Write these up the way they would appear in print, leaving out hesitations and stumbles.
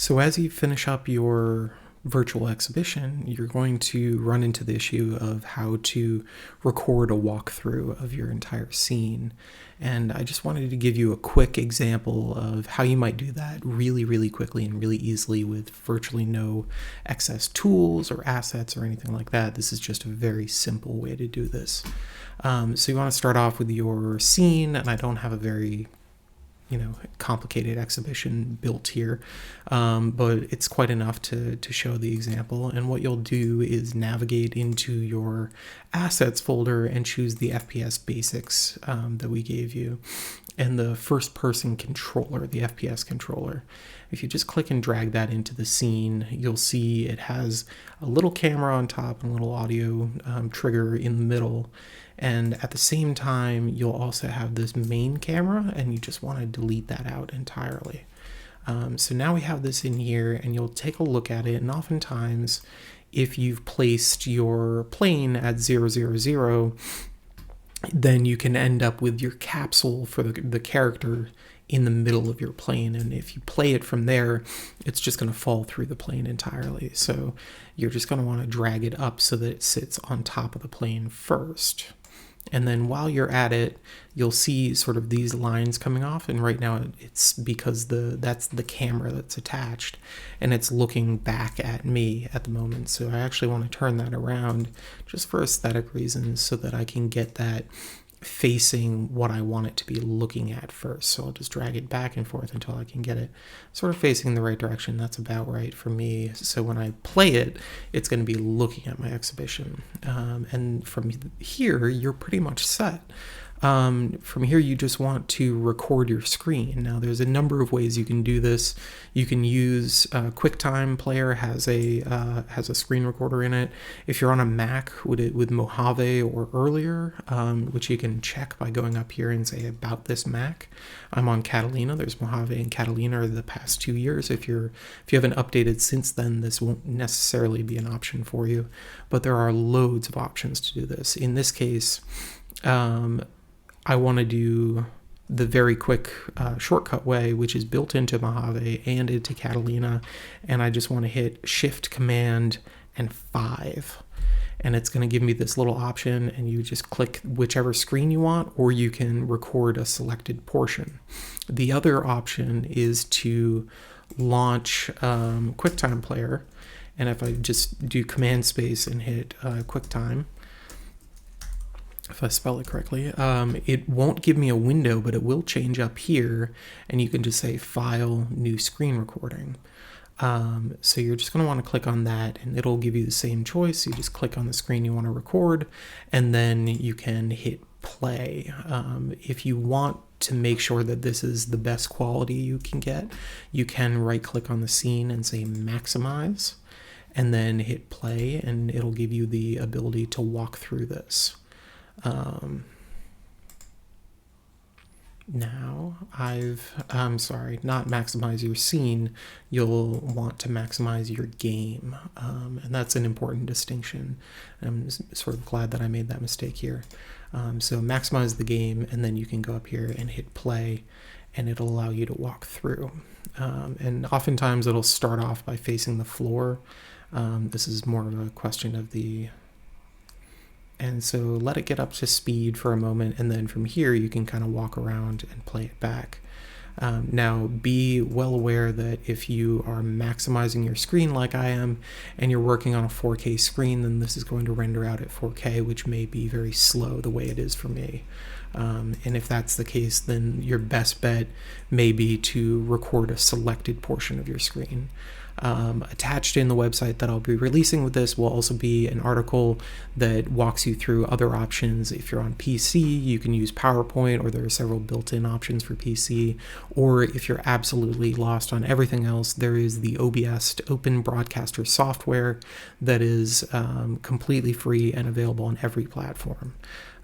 So as you finish up your virtual exhibition, you're going to run into the issue of how to record a walkthrough of your entire scene. And I just wanted to give you a quick example of how you might do that really, really quickly and really easily with virtually no excess tools or assets or anything like that. This is just a very simple way to do this. So you want to start off with your scene, and I don't have a very complicated exhibition built here, but it's quite enough to show the example. And what you'll do is navigate into your assets folder and choose the FPS basics that we gave you, and the first person controller, the FPS controller. If you just click and drag that into the scene, you'll see it has a little camera on top and a little audio trigger in the middle. And at the same time, you'll also have this main camera, and you just want to delete that out entirely. So now we have this in here, and you'll take a look at it. And oftentimes, if you've placed your plane at 000, then you can end up with your capsule for the character in the middle of your plane. And if you play it from there, it's just going to fall through the plane entirely. So you're just going to want to drag it up so that it sits on top of the plane first. And then while you're at it, you'll see sort of these lines coming off. And right now it's because that's the camera that's attached, and it's looking back at me at the moment. So I actually want to turn that around just for aesthetic reasons so that I can get that facing what I want it to be looking at first. So I'll just drag it back and forth until I can get it sort of facing the right direction. That's about right for me. So when I play it, it's going to be looking at my exhibition. And from here, you're pretty much set. From here, you just want to record your screen. Now, there's a number of ways you can do this. You can use QuickTime Player has a screen recorder in it. If you're on a Mac with Mojave or earlier, which you can check by going up here and say about this Mac. I'm on Catalina. There's Mojave and Catalina the past 2 years. If you haven't updated since then, this won't necessarily be an option for you. But there are loads of options to do this. In this case, I want to do the very quick shortcut way, which is built into Mojave and into Catalina, and I just want to hit Shift, Command, and 5. And it's going to give me this little option, and you just click whichever screen you want, or you can record a selected portion. The other option is to launch QuickTime Player, and if I just do Command Space and hit QuickTime, if I spell it correctly, it won't give me a window, but it will change up here, and you can just say File, New Screen Recording. So you're just going to want to click on that, and it'll give you the same choice. You just click on the screen you want to record, and then you can hit play. If you want to make sure that this is the best quality you can get, you can right-click on the scene and say Maximize, and then hit play, and it'll give you the ability to walk through this. Now I'm sorry, not maximize your scene. You'll want to maximize your game. And that's an important distinction. I'm sort of glad that I made that mistake here. So maximize the game, and then you can go up here and hit play, and it'll allow you to walk through. And oftentimes it'll start off by facing the floor. This is more of a question of and so let it get up to speed for a moment, and then from here you can kind of walk around and play it back. Now, be well aware that if you are maximizing your screen like I am, and you're working on a 4K screen, then this is going to render out at 4K, which may be very slow the way it is for me. And if that's the case, then your best bet may be to record a selected portion of your screen. Attached in the website that I'll be releasing with this will also be an article that walks you through other options. If you're on PC, you can use PowerPoint, or there are several built-in options for PC. Or if you're absolutely lost on everything else, there is the OBS Open Broadcaster software that is completely free and available on every platform.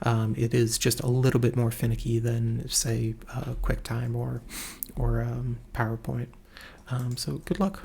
It is just a little bit more finicky than, say, QuickTime or PowerPoint. So good luck.